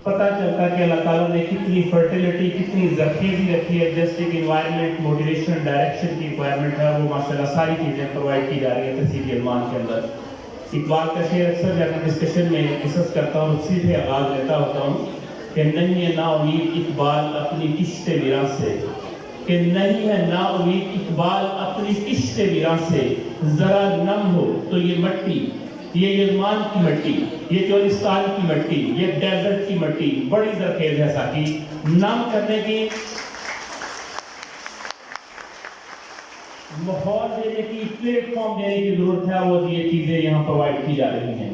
پتہ چلتا کہ اللہ تعالیٰ نے کتنی فرٹیلیٹی، کتنی زرخیزی رکھی ہے. جسٹ ایک انوائرمنٹ، موٹیویشن، ڈائریکشن کی ریکوائرمنٹ ہے، وہ ماشاءاللہ ساری چیزیں پرووائڈ کی جا رہی ہیں تحصیل علمان کے اندر. اقبال کا شعر اکثر جب میں ڈسکشن میں ڈسکس کرتا ہوں اسی سے آغاز لیتا ہوتا ہوں کہ نہیں ہے نا امید اقبال اپنی کشت ویراں سے، کہ نہیں ہے نا امید اقبال اپنی کشت ویراں سے، ذرا نم ہو تو یہ مٹی، یہ علمان کی مٹی، یہ چولستان کی مٹی، یہ ڈیزرٹ کی مٹی بڑی زرخیز ہے ساقی. نم کرنے کی، ماحول دینے کی، پلیٹ فارم دینے کی ضرورت ہے. وہ یہ چیزیں یہاں پرووائڈ کی جا رہی ہیں.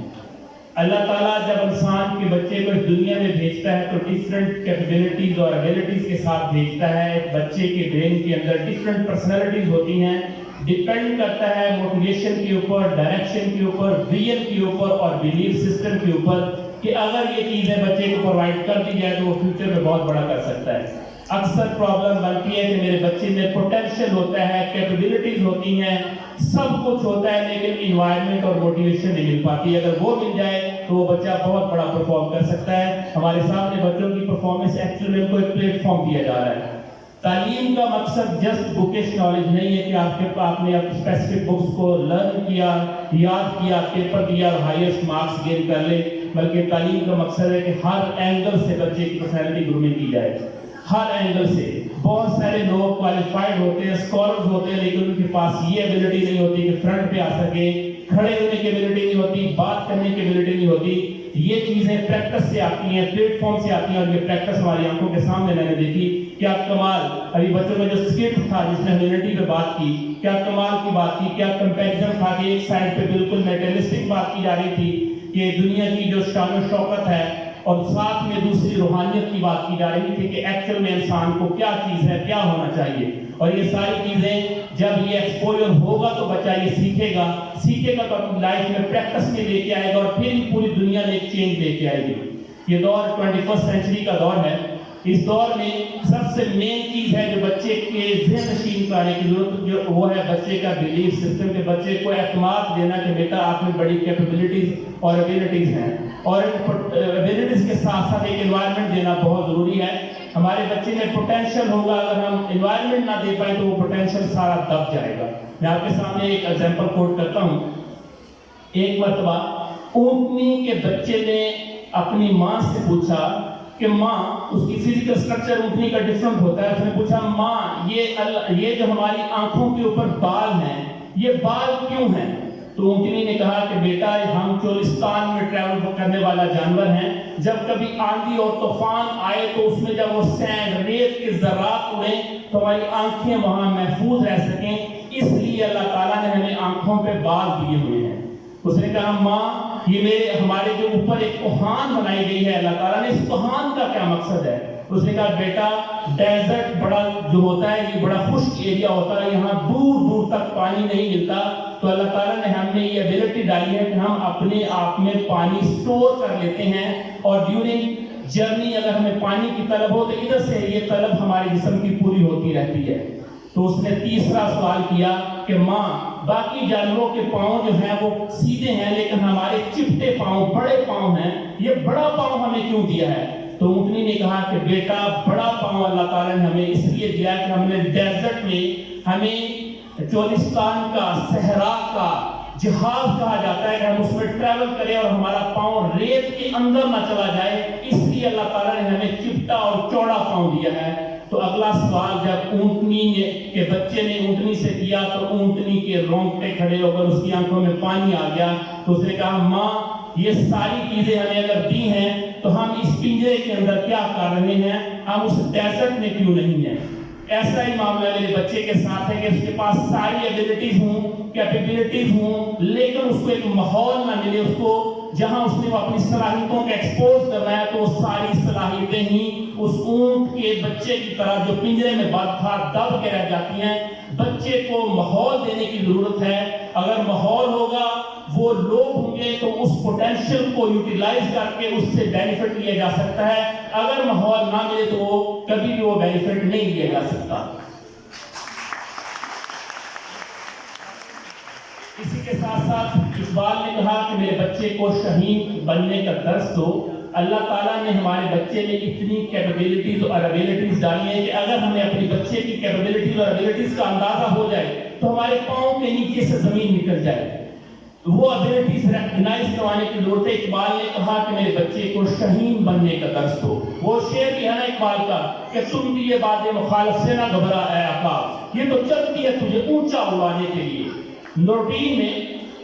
اللہ تعالیٰ جب انسان کے بچے کو اس دنیا میں بھیجتا ہے تو ڈفرینٹ کیپیبلٹیز اور ایبلٹیز کے ساتھ بھیجتا ہے. ایک بچے کے برین کے اندر ڈفرینٹ پرسنالٹیز ہوتی ہیں. ڈیپینڈ کرتا ہے موٹیویشن کے اوپر، ڈائریکشن کے اوپر، ویژن کے اوپر اور بیلیف سسٹم کے اوپر کہ اگر یہ چیزیں بچے کو پرووائڈ کر دی جائے تو وہ فیوچر میں بہت بڑا کر سکتا ہے. اکثر پرابلم بنتی ہے کہ میرے بچے میں پوٹینشیل ہوتا ہے، کیپیبلٹیز ہوتی ہیں، سب کچھ ہوتا ہے، لیکن انوائرمنٹ اور موٹیویشن نہیں مل پاتی. اگر وہ مل جائے تو وہ بچہ بہت بڑا پرفارم کر سکتا ہے. ہمارے سامنے بچوں کی پرفارمنس ایکچولی میں کوئی پلیٹ فارم دیا جا رہا ہے. تعلیم کا مقصد جسٹ بکش نالج نہیں ہے کہ آپ نے اسپیسیفک بکس کو لرن کیا، یاد کیا، پیپر دیا اور ہائیسٹ مارکس گین کر لے، بلکہ تعلیم کا مقصد ہے کہ ہر اینگل سے بچے کی پرسنالٹی گرومنگ کی جائے. ہر اینگل سے. بہت سارے لوگ کوالیفائڈ ہوتے ہیں، اسکالرز ہوتے ہیں، لیکن ان کے پاس یہ ایبلٹی نہیں ہوتی کہ فرنٹ پہ آ سکے، کھڑے ہونے کی ایبلٹی نہیں ہوتی، بات کرنے کی ایبلٹی نہیں ہوتی. یہ چیزیں پریکٹس سے آتی ہیں، پلیٹ فارم سے آتی ہیں، اور یہ پریکٹس ہماری آنکھوں کے سامنے میں نے دیکھی. کیا کمال! ابھی بچوں میں جو اسکرپٹ تھا جس میں ہیومینٹی پہ بات کی، کیا کمال کی بات کی. کیا کمپیریزن تھا کہ ایک سائڈ پہ بالکل میٹرلسٹک بات کی جا رہی تھی کہ دنیا کی جو شان و شوکت ہے، اور ساتھ میں دوسری روحانیت کی بات کی جا رہی تھی کہ ایکچوئل میں انسان کو کیا چیز ہے، کیا ہونا چاہیے. اور یہ ساری چیزیں جب یہ ایکسپوجر ہوگا تو بچہ یہ سیکھے گا تو اپنی لائف میں پریکٹس میں لے کے آئے گا، اور پھر پوری دنیا میں ایک چینج لے کے آئے گی. یہ دور 21 سینچری کا دور ہے. اس دور میں سب سے مین چیز ہے جو بچے کے ذہن نشین کرنے کی ضرورت جو وہ ہے بچے کا بیلیف سسٹم، کے بچے کو اعتماد دینا کہ بیٹا آپ میں بڑی کیپیبلٹیز اور ایبلٹیز ہیں، اور ایبلٹیز کے ساتھ ساتھ ایک انوائرمنٹ دینا بہت ضروری ہے. ہمارے بچے میں پوٹینشیل ہوگا، اگر ہم انوائرمنٹ نہ دے پائیں تو وہ پوٹینشیل سارا دب جائے گا. میں آپ کے سامنے ایک ایگزامپل کوٹ کرتا ہوں. ایک مرتبہ اونٹنی کے بچے نے اپنی ماں سے پوچھا کہ ماں، اس کی فزیکل سٹرکچر اونٹنی کا ڈیفرنٹ ہوتا ہے، اس نے پوچھا ماں یہ جو ہماری آنکھوں کے اوپر بال ہیں یہ بال کیوں ہیں؟ تو اونٹنی نے کہا کہ بیٹا ہم چولستان میں ٹریول کرنے والا جانور ہیں، جب کبھی آندھی اور طوفان آئے تو اس میں جب وہ سینڈ ریت کے ذرات اڑیں تو ہماری آنکھیں وہاں محفوظ رہ سکیں، اس لیے اللہ تعالیٰ نے ہمیں آنکھوں پہ بال دیے ہوئے ہیں. اس نے کہا ماں یہ ہمارے جو اوپر ایک کوہان بنائی گئی ہے اللہ تعالیٰ نے، اس کوہان کا کیا مقصد ہے؟ اس نے کہا بیٹا ڈیزرٹ بڑا جو ہوتا ہے یہ بڑا خشک ایریا ہوتا ہے، یہاں دور دور تک پانی نہیں ملتا، تو اللہ تعالیٰ نے ہم نے یہ ایبلٹی ڈالی ہے کہ ہم اپنے آپ میں پانی سٹور کر لیتے ہیں، اور ڈیورنگ جرنی اگر ہمیں پانی کی طلب ہو تو ادھر سے یہ طلب ہمارے جسم کی پوری ہوتی رہتی ہے. تو اس نے تیسرا سوال کیا کہ ماں باقی جانوروں کے پاؤں جو ہیں وہ سیدھے ہیں لیکن ہمارے چپٹے پاؤں، بڑے پاؤں ہیں، یہ بڑا پاؤں ہمیں کیوں دیا ہے؟ تو اونٹنی نے کہا کہ بیٹا بڑا پاؤں اللہ تعالیٰ نے ہمیں اس لیے دیا کہ ہم نے ڈیزرٹ میں، ہمیں چولستان کا، صحرا کا جہاز کہا جاتا ہے کہ ہم اس میں ٹریول کریں اور ہمارا پاؤں ریت کے اندر نہ چلا جائے، اس لیے اللہ تعالیٰ نے ہمیں چپٹا اور چوڑا پاؤں دیا ہے. تو اگلا سوال جب اونٹنی کے بچے نے اونٹنی سے کیا تو اونٹنی کے رونگٹے کھڑے ہو کر اس کی آنکھوں میں پانی آ گیا. تو اس نے کہا ماں یہ ساری چیزیں ہمیں اگر دی ہیں تو ہم اس پنجرے کے اندر کیا کر رہے ہیں، ہم اس ڈیزرٹ میں کیوں نہیں ہیں؟ ایسا ہی معاملہ میرے بچے کے ساتھ ہے کہ اس کے پاس ساری ایبلٹیز ہوں، کیپیبلٹیز ہوں، لیکن اس کو ایک ماحول نہ ملے، اس کو جہاں اس نے اپنی صلاحیتوں کو ایکسپوز کرنا ہے تو وہ ساری صلاحیتیں ہی اس اونٹ کے بچے کی طرح جو پنجرے میں بند تھا دب کے رہ جاتی ہیں. بچے کو ماحول دینے کی ضرورت ہے. اگر ماحول ہوگا، وہ لوگ ہوں گے تو اس پوٹینشیل کو یوٹیلائز کر کے اس سے بینیفٹ لیا جا سکتا ہے. اگر ماحول نہ ملے تو وہ کبھی بھی وہ بینیفٹ نہیں لیا جا سکتا. اسی کے ساتھ ساتھ اقبال نے کہا کہ میرے بچے کو شہید بننے کا درس دو. اللہ تعالیٰ نے ہمارے بچے میں اتنی کیپیبلٹیز اور ایبلٹیز ڈالی ہیں کہ اگر ہمیں اپنے بچے کی کیپیبلٹیز اور ایبلٹیز کا اندازہ ہو جائے تو ہمارے پاؤں کے نیچے سے زمین نکل جائے. وہ ایبلٹیز ریکگنائز کروانے کی ضرورت ہے. اقبال نے کہا کہ میرے بچے کو شہین بننے کا درس دو. وہ شعر بھی ہے نا اقبال کا کہ تم بھی یہ باتیں مخالف سے نہ گھبرا اے آقا, یہ تو چلتی ہے تجھے اونچا اڑانے کے لیے. روٹین میں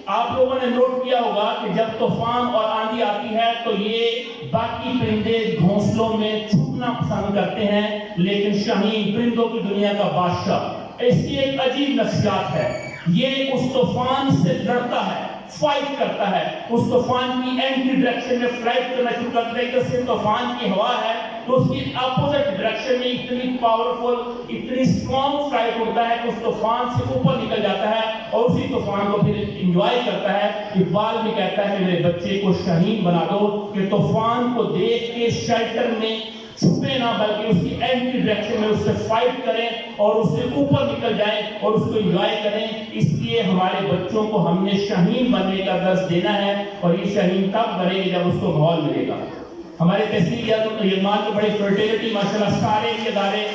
آپ لوگوں نے نوٹ کیا ہوگا کہ جب طوفان اور آندھی آتی ہے تو یہ باقی پرندے گھونسلوں میں چھپنا پسند کرتے ہیں, لیکن شاہین پرندوں کی دنیا کا بادشاہ اس کی ایک عجیب نفسیات ہے. یہ اس طوفان سے لڑتا ہے, فائٹ کرتا ہے, اس طوفان کی اینٹی ڈائریکشن میں فلائٹ کرنا شروع کرتا ہے. جیسے طوفان کی ہوا ہے تو اس کی اپوزٹ ڈائریکشن میں اتنی پاورفل, اتنی اسٹرانگ فلائٹ ہوتا ہے کہ اس طوفان سے اوپر نکل جاتا ہے اور اسی طوفان کو پھر انجوائے کرتا ہے. اقبال بھی کہتا ہے کہ میرے بچے کو شاہین بنا دو کہ طوفان کو دیکھ کے شیلٹر میں چھپے نہ بلکہ اس کی اینٹی ڈائریکشن میں اس سے فائٹ کریں اور اس سے اوپر نکل جائیں اور اس کو انجوائے کریں. اس لیے ہمارے بچوں کو ہم نے شاہین بننے کا درس دینا ہے, اور یہ شاہین تب بنے گا جب اس کو ماحول ملے گا. ہمارے تحصیل یلمان کے بڑی فرٹیلٹی ماشاءاللہ سارے ادارے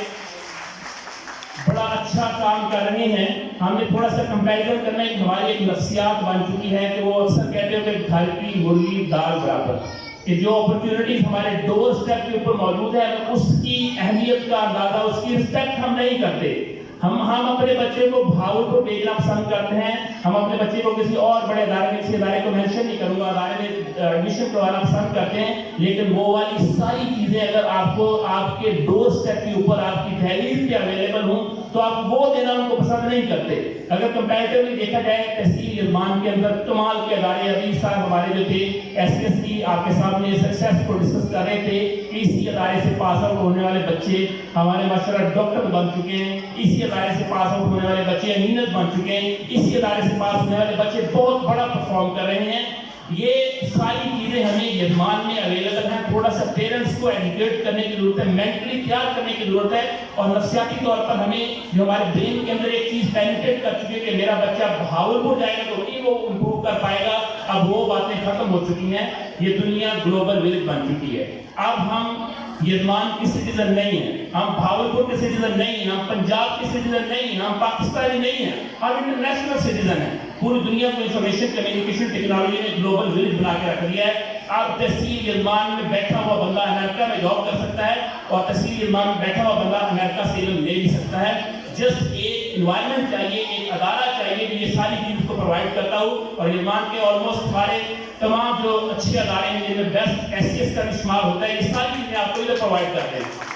بڑا اچھا کام کر رہے ہیں. ہم نے تھوڑا سا کمپیریزن کرنا ہے کہ ہماری ایک نفسیات بن چکی ہے کہ وہ اکثر کہتے ہیں کہ گھر کی مرغی دال برابر, کہ جو اپرچونٹیز ہمارے ڈور سٹیپ کے اوپر موجود ہے اس کی اہمیت کا اندازہ, اس کی رسپیکٹ ہم نہیں کرتے. ہم اپنے بچے کو بھاولپور بھیجنا پسند کرتے ہیں, ہم اپنے بچے کو کسی اور بڑے ادارے میں, کسی ادارے کو مینشن نہیں کروں گا, ادارے میں ایڈمیشن کروانا پسند کرتے ہیں, لیکن وہ والی ساری چیزیں اگر آپ کو آپ کے ڈور سٹیپ کے اوپر آپ کی دہلیز پہ اویلیبل ہوں تو آپ وہ دینا ان کو پسند نہیں کرتے. اگر کمپیریٹیولی دیکھا جائے تحصیل یلمان کے اندر کمال کے ادارے, ابھی صاحب ہمارے جو تھے ایس ایس کی آپ کے سامنے سکسیس کو ڈسکس کر رہے تھے, اسی ادارے سے پاس آؤٹ ہونے والے بچے ہمارے ماشاءاللہ ڈاکٹر بن چکے ہیں, اسی ادارے سے پاس آؤٹ ہونے والے بچے انجینئر بن چکے ہیں, اسی ادارے سے پاس ہونے والے بچے بہت بڑا پرفارم کر رہے ہیں. یہ ساری چیزیں ہمیں یلمان میں اویلیبل ہیں. تھوڑا سا پیرنٹس کو ایجوکیٹ کرنے کی ضرورت ہے, مینٹلی تیار کرنے کی ضرورت ہے, اور نفسیاتی طور پر ہمیں جو ہمارے برین کے اندر ایک چیز پینیٹریٹ کر چکی ہے کہ میرا بچہ بھاولپور جائے گا تو وہی وہ امپروو کر پائے گا, اب وہ باتیں ختم ہو چکی ہیں. یہ دنیا گلوبل ولیج بن چکی ہے. اب ہم یلمان کی سٹیزن نہیں ہیں, ہم بھاولپور کے سٹیزن نہیں ہیں, ہم پنجاب کے سٹیزن نہیں ہیں, ہم پاکستانی نہیں ہیں, ہم انٹرنیشنل سٹیزن ہیں. پوری دنیا کو انفارمیشن کمیونیکیشن ٹیکنالوجی نے گلوبل ولیج بنا کے رکھ دیا ہے. آپ تحصیل یلمان میں بیٹھا ہوا بندہ امریکہ میں جاب کر سکتا ہے, اور تحصیل یلمان میں بیٹھا ہوا بندہ امریکہ سے علم لے بھی سکتا ہے. جسٹ ایک انوائرمنٹ چاہیے, ایک ادارہ چاہیے جو یہ ساری چیز کو پرووائڈ کرتا ہو. اور یلمان کے آلموسٹ ہمارے تمام جو اچھے ادارے ہیں جن میں بیسٹ ایس سی ایس کا بھی شمار ہوتا ہے, یہ ساری چیزیں آپ کو ادھر پرووائڈ کرتے ہیں.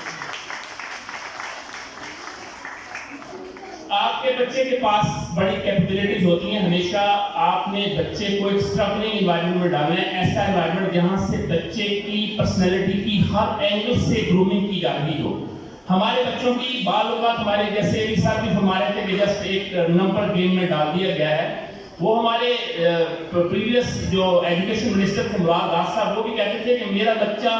آپ کے بچے کے پاس بڑی کیپیبلٹیز ہوتی ہیں. ہمیشہ آپ نے بچے کو ایک اسٹرگلنگ انوائرمنٹ میں ڈالنا ہے, ایسا انوائرمنٹ جہاں سے بچے کی پرسنالٹی کی ہر اینگل سے گرومنگ کی جا رہی ہو. ہمارے بچوں کی بعض اوقات ہمارے جیسے بھی صاحب بھی فرما رہے تھے کہ جسٹ ایک نمبر گیم میں ڈال دیا گیا ہے. وہ ہمارے پریویس جو ایجوکیشن منسٹر تھے مراد راز صاحب, وہ بھی کہتے تھے کہ میرا بچہ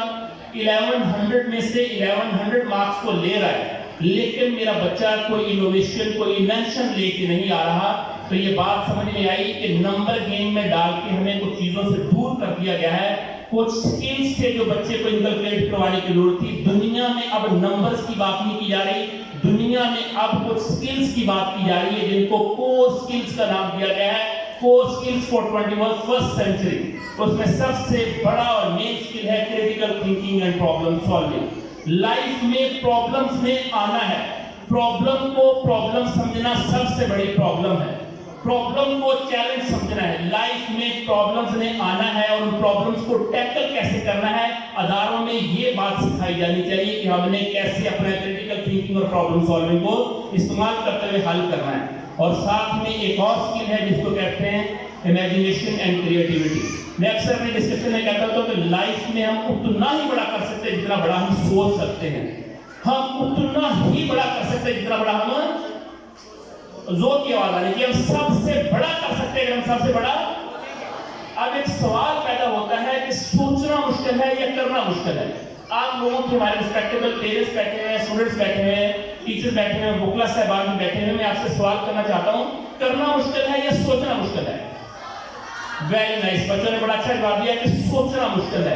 1100 میں سے 1100 مارکس کو لے رہا ہے, لیکن میرا بچہ کوئی انوویشن, کوئی انوینشن لے کے نہیں آ رہا. تو یہ بات سمجھ میں آئی کہ نمبر گیم میں ڈال کے ہمیں کچھ چیزوں سے دور کر دیا گیا ہے. کچھ سکلز تھے جو بچے کو انکلکیٹ کروانے کی ضرورت تھی. دنیا میں اب نمبرز کی بات نہیں کی جا رہی, دنیا میں اب کچھ سکلز کی بات کی جا رہی ہے جن کو کور سکلز کا نام دیا گیا ہے. کور سکلز فار 21st سینچری. اس میں سب سے بڑا اور مین سکل ہے critical thinking and problem solving. Life میں پرابلمز میں آنا ہے, پرابلم کو پرابلم سمجھنا سب سے بڑی پرابلم ہے. پرابلم کو چیلنج سمجھنا ہے. لائف میں پرابلمز نے آنا ہے اور ان پرابلمز کو ٹیکل کیسے کرنا ہے. اداروں میں یہ بات سکھائی جانی چاہیے کہ ہم نے کیسے اپنا کریٹیکل تھنکنگ اور پرابلم سالونگ کو استعمال کرتے ہوئے حل کرنا ہے. اور ساتھ میں ایک اور سکل ہے جس کو کہتے ہیں امیجنیشن اینڈ کریٹیوٹی. میں اکثر اپنے ڈسکشن میں کہتا ہوں کہ لائف میں ہم اتنا ہی بڑا کر سکتے ہیں جتنا بڑا ہم سوچ سکتے ہیں. ہم اتنا ہی بڑا کر سکتے ہیں جتنا بڑا ہم, زور کی آواز آنے کی, ہم سب سے بڑا کر سکتے ہیں اگر ہم سب سے بڑا. اب ایک سوال پیدا ہوتا ہے کہ سوچنا مشکل ہے یا کرنا مشکل ہے. آپ لوگوں کے ہمارے ریسپیکٹیبل پیرنٹس بیٹھے ہیں, اسٹوڈنٹس بیٹھے ہیں, ٹیچر بیٹھے ہیں, بکلا صاحبان بھی بیٹھے ہیں. میں آپ سے سوال کرنا چاہتا ہوں, کرنا مشکل ہے یا سوچنا مشکل ہے؟ ویری نائس, بچوں نے بڑا اچھا جواب دیا کہ سوچنا مشکل ہے.